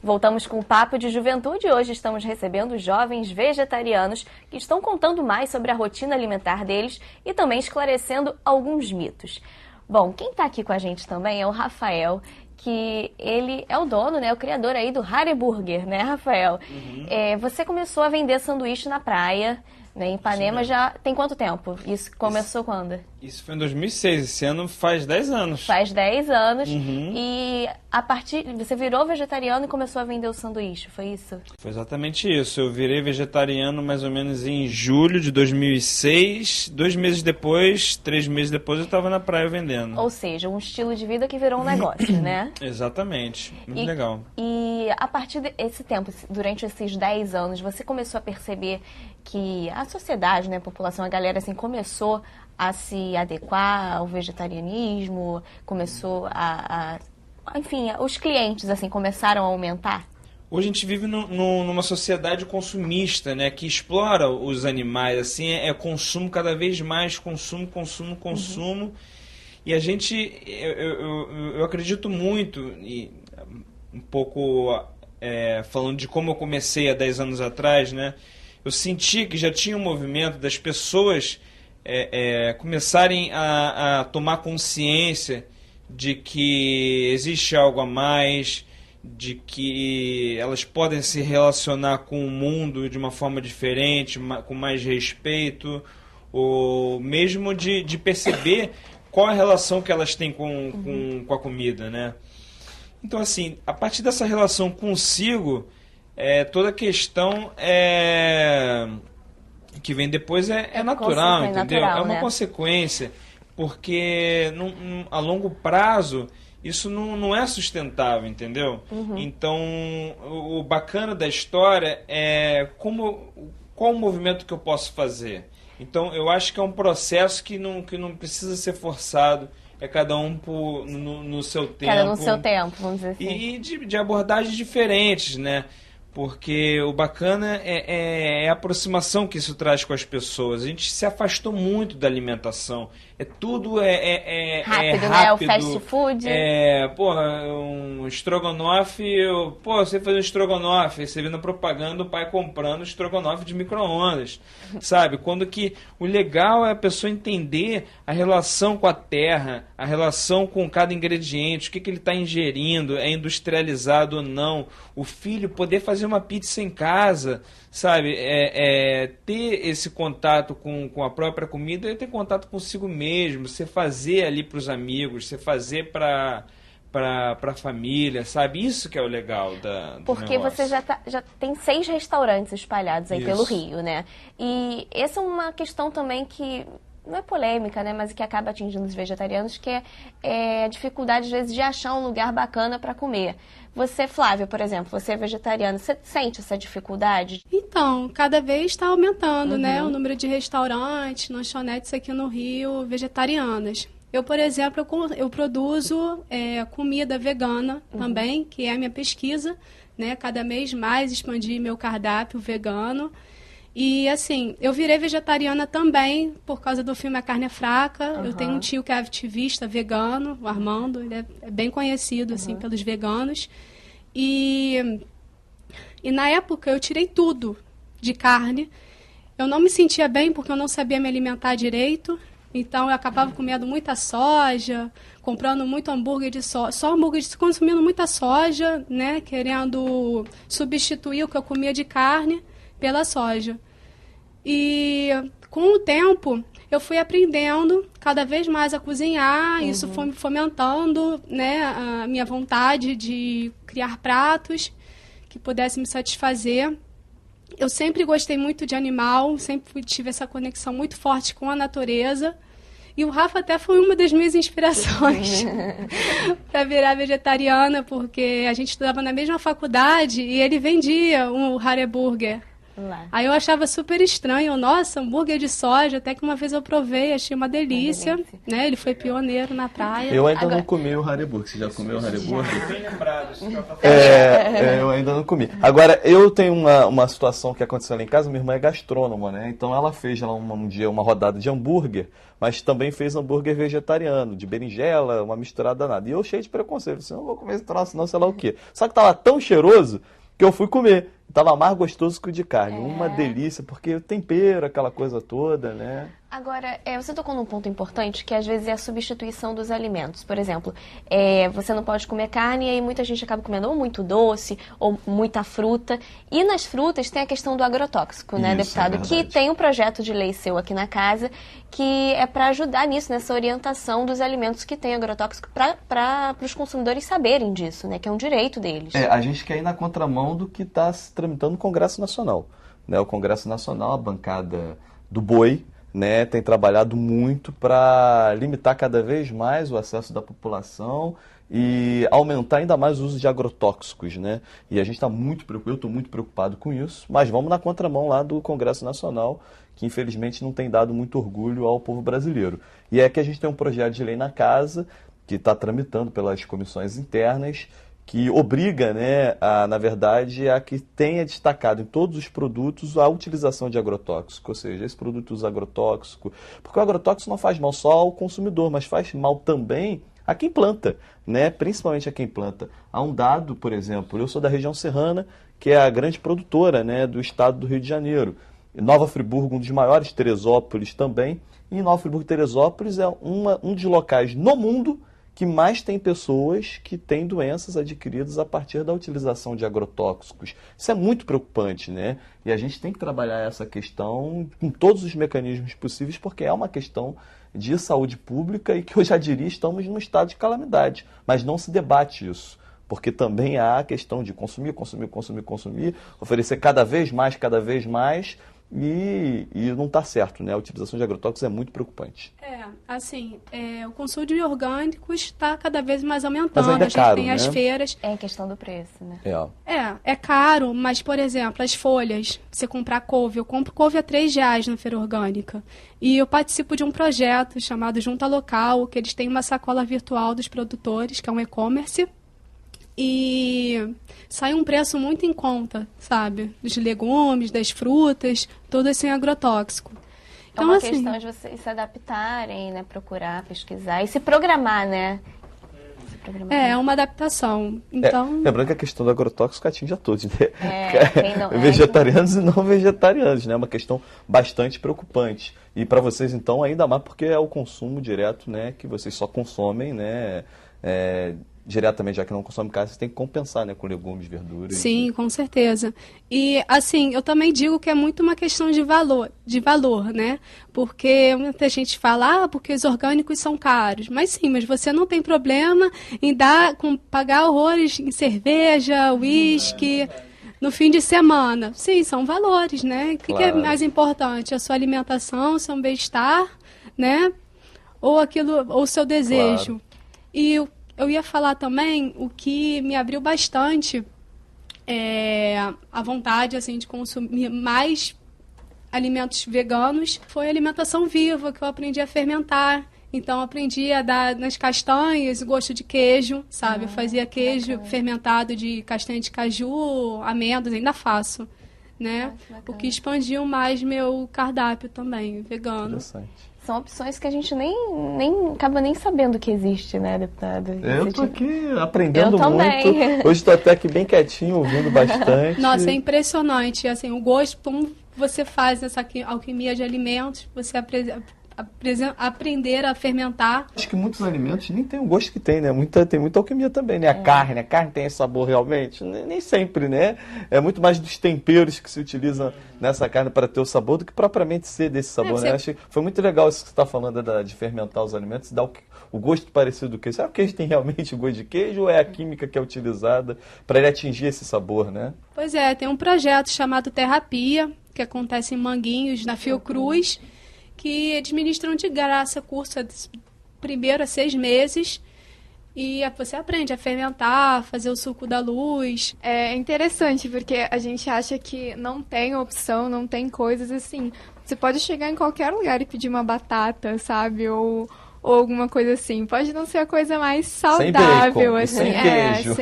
Voltamos com o Papo de Juventude e hoje estamos recebendo jovens vegetarianos que estão contando mais sobre a rotina alimentar deles e também esclarecendo alguns mitos. Bom, quem está aqui com a gente também é o Rafael, que ele é o dono, né, o criador aí do Hareburger, né, Rafael? Você começou a vender sanduíche na praia, né, em Ipanema, já tem quanto tempo? Isso começou quando? Isso foi em 2006, esse ano faz 10 anos. Faz 10 anos e você virou vegetariano e começou a vender o sanduíche, foi isso? Foi exatamente isso, eu virei vegetariano mais ou menos em julho de 2006, 2 meses depois, 3 meses depois eu estava na praia vendendo. Ou seja, um estilo de vida que virou um negócio, né? Exatamente, muito legal. E a partir desse tempo, durante esses 10 anos, você começou a perceber que a sociedade, né, a população, a galera assim, começou a se adequar ao vegetarianismo, começou enfim, os clientes assim começaram a aumentar? Hoje a gente vive numa sociedade consumista, né, que explora os animais, assim, é consumo cada vez mais, consumo. E a gente, eu acredito muito, e um pouco falando de como eu comecei há 10 anos atrás, né, eu senti que já tinha um movimento das pessoas começarem a tomar consciência de que existe algo a mais, de que elas podem se relacionar com o mundo de uma forma diferente, com mais respeito, ou mesmo de perceber qual a relação que elas têm com a comida, né? Então, assim, a partir dessa relação consigo, toda a questão que vem depois é natural, entendeu? Natural, é uma né? consequência, porque a longo prazo isso não é sustentável, entendeu? Então, o bacana da história é qual o movimento que eu posso fazer. Então, eu acho que é um processo que não precisa ser forçado, é cada um no seu tempo. Cada no seu tempo, vamos dizer assim. E de abordagens diferentes, né? Porque o bacana é a aproximação que isso traz com as pessoas. A gente se afastou muito da alimentação. Tudo rápido, rápido, né? O fast food. Um estrogonofe. Você faz um estrogonofe, aí você vê na propaganda o pai comprando estrogonofe de micro-ondas. Sabe? Quando que o legal é a pessoa entender a relação com a terra, a relação com cada ingrediente, o que ele está ingerindo, é industrializado ou não. O filho poder fazer uma pizza em casa, sabe? Ter esse contato com a própria comida e ter contato consigo mesmo, você fazer ali para os amigos, você fazer para a família, sabe? Isso que é o legal do Porque negócio. você já tem 6 restaurantes espalhados aí Isso. pelo Rio, né? E essa é uma questão também que não é polêmica, né, mas que acaba atingindo os vegetarianos, que é a dificuldade, às vezes, de achar um lugar bacana para comer. Você, Flávia, por exemplo, você é vegetariana, você sente essa dificuldade? Então, cada vez está aumentando, né, o número de restaurantes, lanchonetes aqui no Rio, vegetarianas. Eu, por exemplo, eu produzo comida vegana também, que é a minha pesquisa, né, cada vez mais expandir meu cardápio vegano. E, assim, eu virei vegetariana também por causa do filme A Carne é Fraca. Eu tenho um tio que é ativista vegano, o Armando, ele é bem conhecido, assim, pelos veganos. E na época eu tirei tudo de carne. Eu não me sentia bem porque eu não sabia me alimentar direito. Então eu acabava comendo muita soja, comprando muito hambúrguer de soja, só hambúrguer de consumindo muita soja, né, querendo substituir o que eu comia de carne pela soja. E com o tempo eu fui aprendendo cada vez mais a cozinhar, isso foi me fomentando, né, a minha vontade de criar pratos que pudessem me satisfazer. Eu sempre gostei muito de animal, sempre tive essa conexão muito forte com a natureza. E o Rafa até foi uma das minhas inspirações para virar vegetariana, porque a gente estudava na mesma faculdade e ele vendia um Hareburger. lá. Aí eu achava super estranho, nossa, hambúrguer de soja, até que uma vez eu provei, achei uma delícia, né? Ele foi pioneiro na praia. Eu ainda não comi o Hariburger. Você já comeu o Hariburger? Bem lembrado. Eu ainda não comi. Agora, eu tenho uma situação que aconteceu lá em casa, minha irmã é gastrônoma, né? Então ela fez lá um dia uma rodada de hambúrguer, mas também fez hambúrguer vegetariano, de berinjela, uma misturada danada. E eu cheio de preconceito, assim, não vou comer esse troço não, sei lá o quê. Só que tava tão cheiroso que eu fui comer. Tava mais gostoso que o de carne. Uma delícia, porque o tempero, aquela coisa toda, né? Agora, você tocou num ponto importante, que às vezes é a substituição dos alimentos. Por exemplo, você não pode comer carne e aí muita gente acaba comendo ou muito doce ou muita fruta. E nas frutas tem a questão do agrotóxico, né, deputado? Que tem um projeto de lei seu aqui na casa que é para ajudar nisso, nessa orientação dos alimentos que têm agrotóxico para os consumidores saberem disso, né? Que é um direito deles. A gente quer ir na contramão do que está se tramitando no Congresso Nacional, né? O Congresso Nacional, a bancada do boi, né, tem trabalhado muito para limitar cada vez mais o acesso da população e aumentar ainda mais o uso de agrotóxicos, né? E a gente está muito preocupado, eu estou muito preocupado com isso, mas vamos na contramão lá do Congresso Nacional, que infelizmente não tem dado muito orgulho ao povo brasileiro. E é que a gente tem um projeto de lei na casa, que está tramitando pelas comissões internas, que obriga, né, na verdade, a que tenha destacado em todos os produtos a utilização de agrotóxico, ou seja, esse produto usa agrotóxico, porque o agrotóxico não faz mal só ao consumidor, mas faz mal também a quem planta, né, principalmente a quem planta. Há um dado, por exemplo, eu sou da região serrana, que é a grande produtora, né, do estado do Rio de Janeiro. Nova Friburgo, um dos maiores, Teresópolis também, e Nova Friburgo e Teresópolis é um dos locais no mundo que mais tem pessoas que têm doenças adquiridas a partir da utilização de agrotóxicos. Isso é muito preocupante, né? E a gente tem que trabalhar essa questão com todos os mecanismos possíveis, porque é uma questão de saúde pública e que eu já diria estamos num estado de calamidade. Mas não se debate isso, porque também há a questão de consumir, oferecer cada vez mais, e não está certo, né? A utilização de agrotóxicos é muito preocupante. O consumo de orgânicos está cada vez mais aumentando. Mas ainda é caro, tem as feiras. É a questão do preço, né? É caro, mas, por exemplo, as folhas, você comprar couve, eu compro couve a R$3 na feira orgânica. E eu participo de um projeto chamado Junta Local, que eles têm uma sacola virtual dos produtores, que é um e-commerce. E sai um preço muito em conta, sabe? Dos legumes, das frutas, tudo sem agrotóxico. Então, é uma questão de vocês se adaptarem, né? Procurar, pesquisar e se programar, né? É uma adaptação. Então... Lembrando que a questão do agrotóxico atinge a todos, né? Vegetarianos e não vegetarianos, né? É uma questão bastante preocupante. E para vocês, então, ainda mais porque é o consumo direto, né? Que vocês só consomem, né? Diretamente, já que não consome carne, você tem que compensar, né, com legumes, verduras. Sim, com certeza. E, assim, eu também digo que é muito uma questão de valor, né? Porque muita gente fala, porque os orgânicos são caros. Mas sim, mas você não tem problema em pagar horrores em cerveja, uísque, no fim de semana. Sim, são valores, né? O que é mais importante? A sua alimentação, o seu bem-estar, né? Ou o seu desejo. E eu ia falar também o que me abriu bastante a vontade assim, de consumir mais alimentos veganos foi a alimentação viva, que eu aprendi a fermentar. Então, aprendi a dar nas castanhas gosto de queijo, sabe? Eu fazia queijo fermentado de castanha de caju, amêndoas, ainda faço, né? O que expandiu mais meu cardápio também, vegano. Interessante. São opções que a gente nem acaba nem sabendo que existe, né, deputado? Eu tô aqui aprendendo muito. Hoje estou até aqui bem quietinho, ouvindo bastante. Nossa, é impressionante. Assim, o gosto, como você faz essa alquimia de alimentos, você aprender a fermentar. Acho que muitos alimentos nem tem o gosto que tem, né? Tem muita alquimia também, né? A carne tem esse sabor realmente? Nem sempre, né? É muito mais dos temperos que se utilizam nessa carne para ter o sabor do que propriamente ser desse sabor, né? Acho que foi muito legal isso que você está falando de fermentar os alimentos, dar o gosto parecido do queijo. Será que o queijo tem realmente o gosto de queijo ou é a química que é utilizada para ele atingir esse sabor, né? Pois é, tem um projeto chamado Terapia, que acontece em Manguinhos, na Fiocruz, que administram de graça curso de 1º a 6 meses. e você aprende a fermentar, fazer o suco da luz. É interessante, porque a gente acha que não tem opção, não tem coisas assim. Você pode chegar em qualquer lugar e pedir uma batata, sabe? Ou alguma coisa assim. Pode não ser a coisa mais saudável, assim. Sem queijo.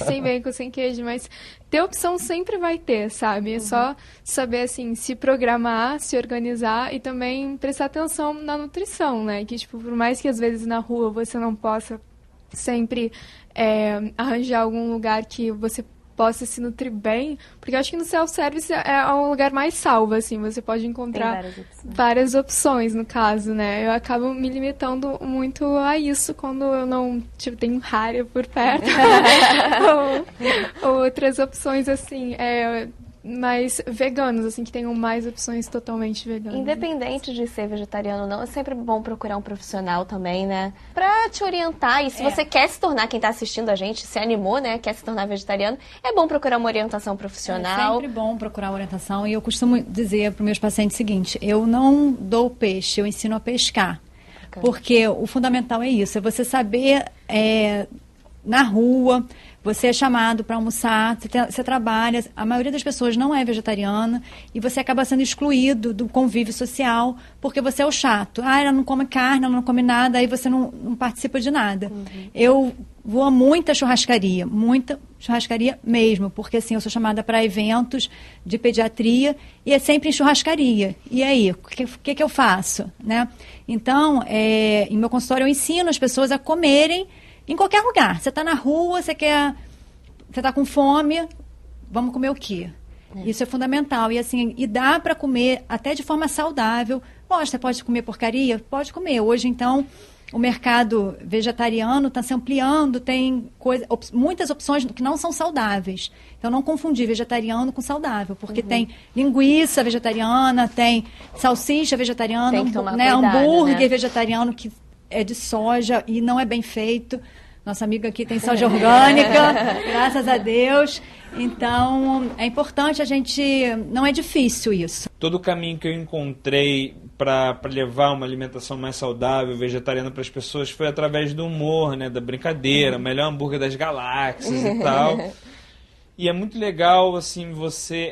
Sem bacon, sem queijo, mas ter opção sempre vai ter, sabe? É só saber, assim, se programar, se organizar e também prestar atenção na nutrição, né? Que, tipo, por mais que às vezes na rua você não possa sempre arranjar algum lugar que você possa se nutrir bem, porque eu acho que no self-service é um lugar mais salvo, assim, você pode encontrar várias opções, no caso, né? Eu acabo me limitando muito a isso quando eu não, tipo, tenho Harry por perto, ou outras opções, assim, mais veganos, assim, que tenham mais opções totalmente veganas. Independente de ser vegetariano ou não, é sempre bom procurar um profissional também, né? Pra te orientar. E se você quer se tornar, quem tá assistindo a gente, se animou, né? Quer se tornar vegetariano, é bom procurar uma orientação profissional. É sempre bom procurar orientação. E eu costumo dizer para os meus pacientes o seguinte: eu não dou peixe, eu ensino a pescar. Porque o fundamental é isso, é você saber na rua, você é chamado para almoçar, você trabalha, a maioria das pessoas não é vegetariana e você acaba sendo excluído do convívio social porque você é o chato. Ela não come carne, ela não come nada, aí você não participa de nada. Eu vou a muita churrascaria mesmo, porque assim, eu sou chamada para eventos de pediatria e é sempre em churrascaria. E aí, o que eu faço? Né? Então, em meu consultório eu ensino as pessoas a comerem em qualquer lugar. Você está na rua, você está com fome, vamos comer o quê? Isso é fundamental. E assim, dá para comer até de forma saudável. Você pode comer porcaria? Pode comer. Hoje, então, o mercado vegetariano está se ampliando, tem muitas opções que não são saudáveis. Então, não confundir vegetariano com saudável, porque tem linguiça vegetariana, tem salsicha vegetariana, tem que tomar cuidado, hambúrguer vegetariano que é de soja e não é bem feito. Nossa amiga aqui tem soja orgânica, graças a Deus. Então, é importante não é difícil isso. Todo o caminho que eu encontrei para levar uma alimentação mais saudável, vegetariana para as pessoas, foi através do humor, né, da brincadeira, melhor hambúrguer das galáxias e tal. E é muito legal, assim,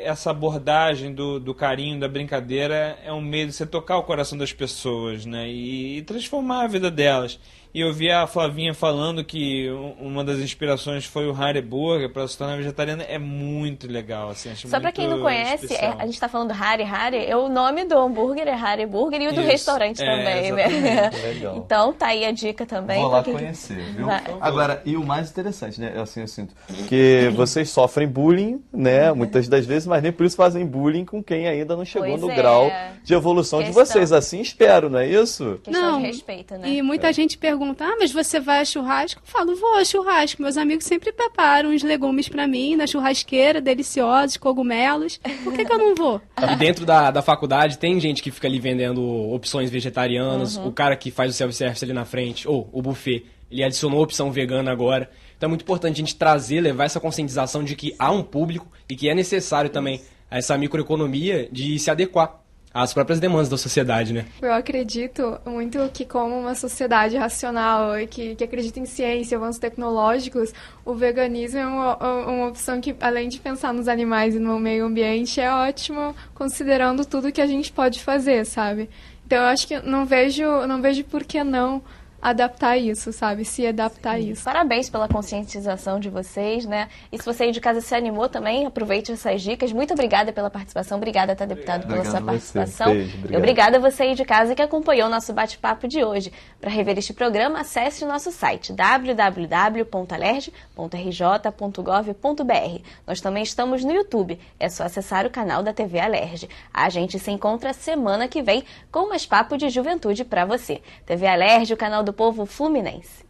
essa abordagem do carinho, da brincadeira, é um meio de você tocar o coração das pessoas, né, e transformar a vida delas. E eu vi a Flavinha falando que uma das inspirações foi o Harry Burger para se tornar vegetariana. É muito legal, assim, acho Só para quem não conhece, a gente está falando Harry, o nome do hambúrguer é Harry Burger e o do restaurante também, né? Legal. Então tá aí a dica também. Vou lá conhecer, viu? Agora, e o mais interessante, né, assim eu sinto, que vocês sofrem bullying, né, muitas das vezes, mas nem por isso fazem bullying com quem ainda não chegou no grau de evolução de vocês. Assim espero, não é isso? Questão de respeito, né? E muita gente pergunta, mas você vai a churrasco? Eu falo, vou a churrasco. Meus amigos sempre preparam uns legumes pra mim, na churrasqueira, deliciosos, cogumelos. Por que eu não vou? E dentro da faculdade tem gente que fica ali vendendo opções vegetarianas, o cara que faz o self-service ali na frente, ou o buffet, ele adicionou opção vegana agora. Então é muito importante a gente levar essa conscientização de que há um público e que é necessário também essa microeconomia de se adequar às próprias demandas da sociedade, né? Eu acredito muito que, como uma sociedade racional e que acredita em ciência, avanços tecnológicos, o veganismo é uma opção que, além de pensar nos animais e no meio ambiente, é ótimo considerando tudo que a gente pode fazer, sabe? Então, eu acho que não vejo por que não adaptar isso, sabe? Se adaptar a isso. Parabéns pela conscientização de vocês, né? E se você aí de casa se animou também, aproveite essas dicas. Muito obrigada pela participação. Obrigada, tá, deputado, pela sua participação. Beijo, e obrigada a você aí de casa que acompanhou o nosso bate-papo de hoje. Para rever este programa, acesse o nosso site www.alerj.rj.gov.br. Nós também estamos no YouTube. É só acessar o canal da TV Alerj. A gente se encontra semana que vem com mais papo de juventude para você. TV Alerj, o canal do povo fluminense.